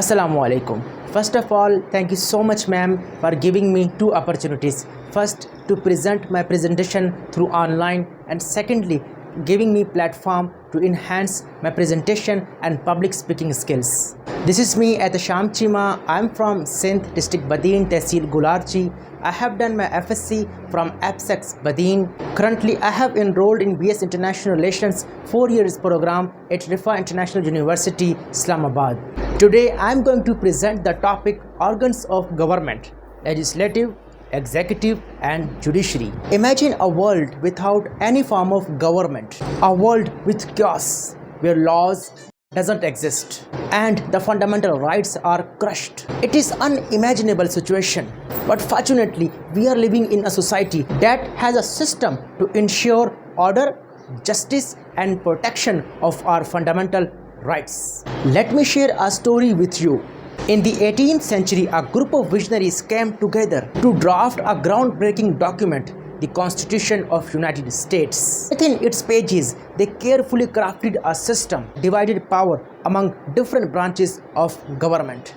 Assalamu alaikum. First of all, thank you so much, ma'am, for giving me two opportunities. First, to present my presentation through online, and secondly, giving me platform to enhance my presentation and public speaking skills. This is me at Shamchima. I'm from Sindh district Badin, Tehsil Gularchi. I have done my FSc from APSEX Badin. Currently, I have enrolled in BS International Relations 4 years program at Rifa International University, Islamabad. Today, I am going to present the topic organs of government, legislative, executive and judiciary. Imagine a world without any form of government, a world with chaos where laws doesn't exist and the fundamental rights are crushed. It is unimaginable situation, but fortunately we are living in a society that has a system to ensure order, justice and protection of our fundamental rights. Let me share a story with you. In the 18th century, a group of visionaries came together to draft a groundbreaking document, the Constitution of United States. Within its pages, they carefully crafted a system, divided power among different branches of government.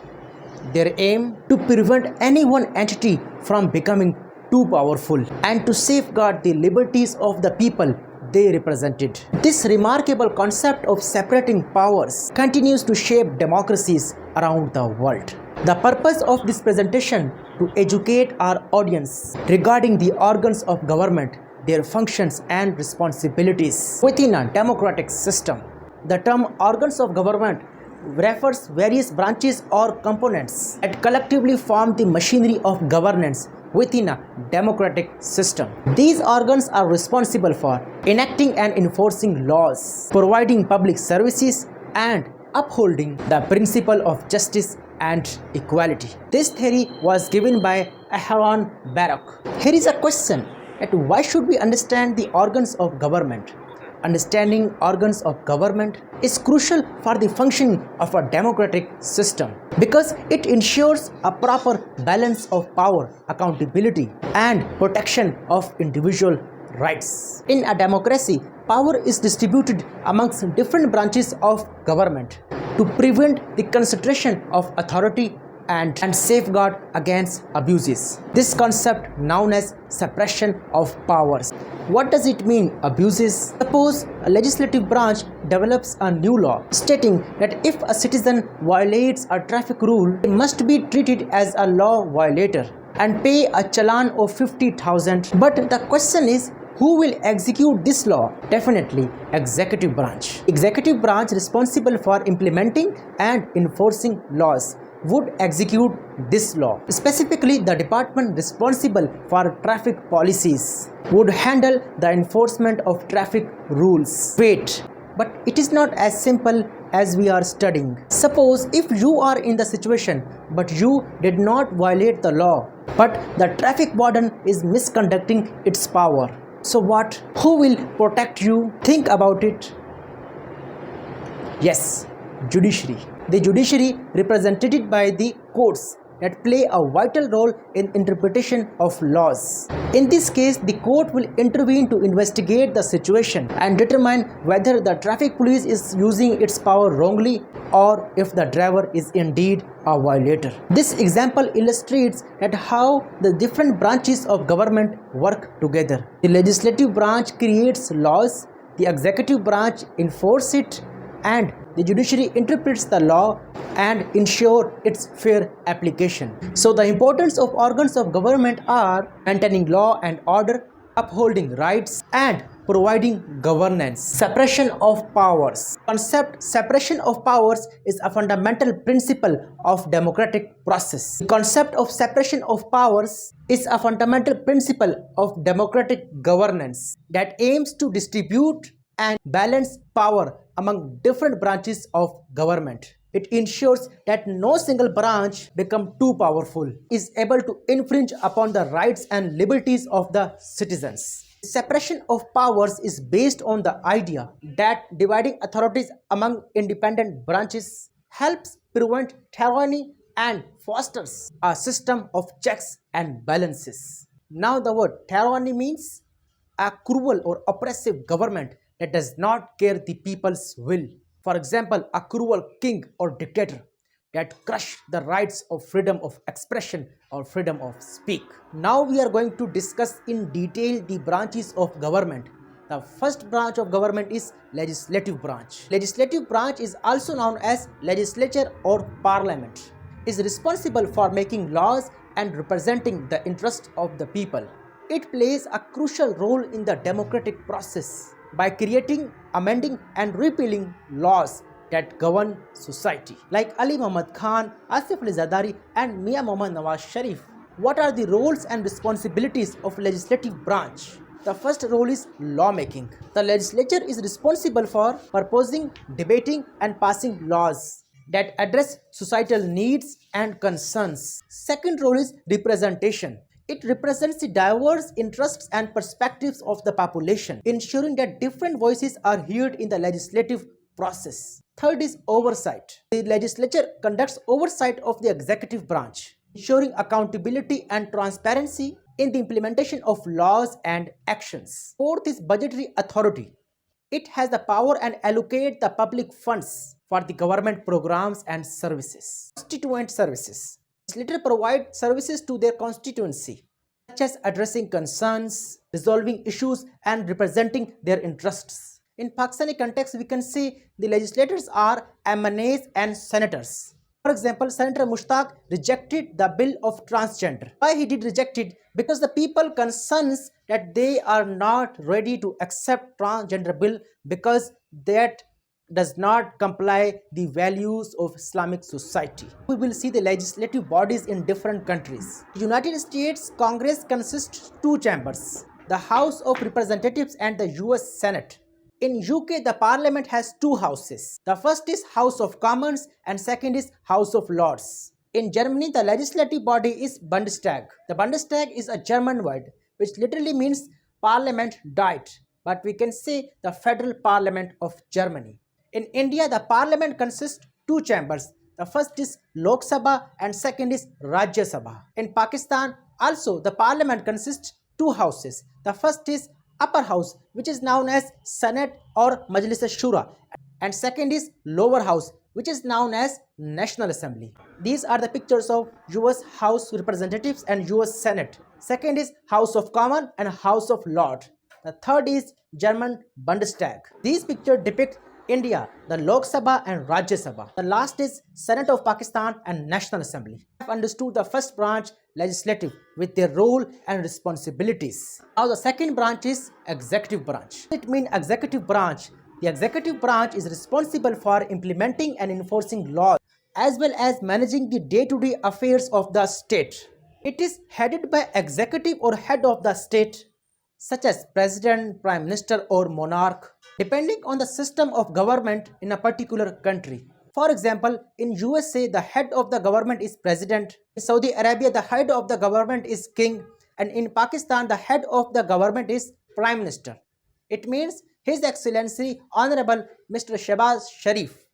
Their aim to prevent any one entity from becoming too powerful and to safeguard the liberties of the people they represented. This remarkable concept of separating powers continues to shape democracies around the world. The purpose of this presentation to educate our audience regarding the organs of government, their functions and responsibilities within a democratic system. The term organs of government refers various branches or components that collectively form the machinery of governance within a democratic system. These organs are responsible for enacting and enforcing laws, providing public services, and upholding the principle of justice and equality. This theory was given by Aaron Baruch. Here is a question: that why should we understand the organs of government? Understanding organs of government is crucial for the functioning of a democratic system because it ensures a proper balance of power, accountability, and protection of individual rights. In a democracy, power is distributed amongst different branches of government to prevent the concentration of authority and safeguard against abuses. This concept known as separation of powers. What does it mean, abuses? Suppose a legislative branch develops a new law stating that if a citizen violates a traffic rule, he must be treated as a law violator and pay a challan of 50,000. But the question is, who will execute this law? Definitely executive branch. Executive branch responsible for implementing and enforcing laws would execute this law. Specifically, the department responsible for traffic policies would handle the enforcement of traffic rules. Wait, but it is not as simple as we are studying. Suppose if you are in the situation but you did not violate the law, but the traffic warden is misconducting its power. So what? Who will protect you? Think about it. Yes, judiciary. The judiciary represented by the courts that play a vital role in interpretation of laws. In this case, the court will intervene to investigate the situation and determine whether the traffic police is using its power wrongly or if the driver is indeed a violator. This example illustrates that how the different branches of government work together. The legislative branch creates laws, the executive branch enforces it, and the judiciary interprets the law and ensure its fair application. So the importance of organs of government are maintaining law and order, upholding rights, and providing governance. Separation of powers. Concept separation of powers is a fundamental principle of democratic process. The concept of separation of powers is a fundamental principle of democratic governance that aims to distribute and balance power among different branches of government. It ensures that no single branch become too powerful, is able to infringe upon the rights and liberties of the citizens. Separation of powers is based on the idea that dividing authorities among independent branches helps prevent tyranny and fosters a system of checks and balances. Now the word tyranny means a cruel or oppressive government that does not care the people's will. For example, a cruel king or dictator that crush the rights of freedom of expression or freedom of speak. Now we are going to discuss in detail the branches of government. The first branch of government is legislative branch. Legislative branch is also known as legislature or parliament. Is responsible for making laws and representing the interests of the people. It plays a crucial role in the democratic process by creating, amending and repealing laws that govern society. Like Ali Muhammad Khan, Asif Ali Zardari and Mia Muhammad Nawaz Sharif. What are the roles and responsibilities of legislative branch? The first role is lawmaking. The legislature is responsible for proposing, debating and passing laws that address societal needs and concerns. Second role is representation. It represents the diverse interests and perspectives of the population, ensuring that different voices are heard in the legislative process. Third is oversight. The legislature conducts oversight of the executive branch, ensuring accountability and transparency in the implementation of laws and actions. Fourth is budgetary authority. It has the power and allocate the public funds for the government programs and services. Constituent services. Legislators provide services to their constituency, such as addressing concerns, resolving issues, and representing their interests. In Pakistani context, we can say the legislators are MNAs and senators. For example, Senator Mushtaq rejected the bill of transgender. Why he did reject it? Because the people concerns that they are not ready to accept transgender bill because that does not comply the values of Islamic society. We will see the legislative bodies in different countries. United States Congress consists two chambers, the House of Representatives and the US Senate. In UK, the parliament has two houses. The first is House of Commons and second is House of Lords. In Germany, the legislative body is Bundestag. The Bundestag is a German word which literally means parliament diet, but we can say the federal parliament of Germany. In India, the parliament consists two chambers. The first is Lok Sabha and second is Rajya Sabha. In Pakistan, also the parliament consists two houses. The first is upper house, which is known as Senate or Majlis Shura, and second is lower house, which is known as National Assembly. These are the pictures of US House Representatives and US Senate. Second is House of Commons and House of Lords. The third is German Bundestag. These pictures depict India, the Lok Sabha and Rajya Sabha. The last is Senate of Pakistan and National Assembly. I have understood the first branch, legislative, with their role and responsibilities. Now the second branch is executive branch. It means executive branch. The executive branch is responsible for implementing and enforcing laws as well as managing the day-to-day affairs of the state. It is headed by executive or head of the state, such as president, prime minister or monarch, depending on the system of government in a particular country. For example, in USA, the head of the government is president. In Saudi Arabia, the head of the government is king. And in Pakistan, the head of the government is prime minister. It means His Excellency Honorable Mr. Shehbaz Sharif.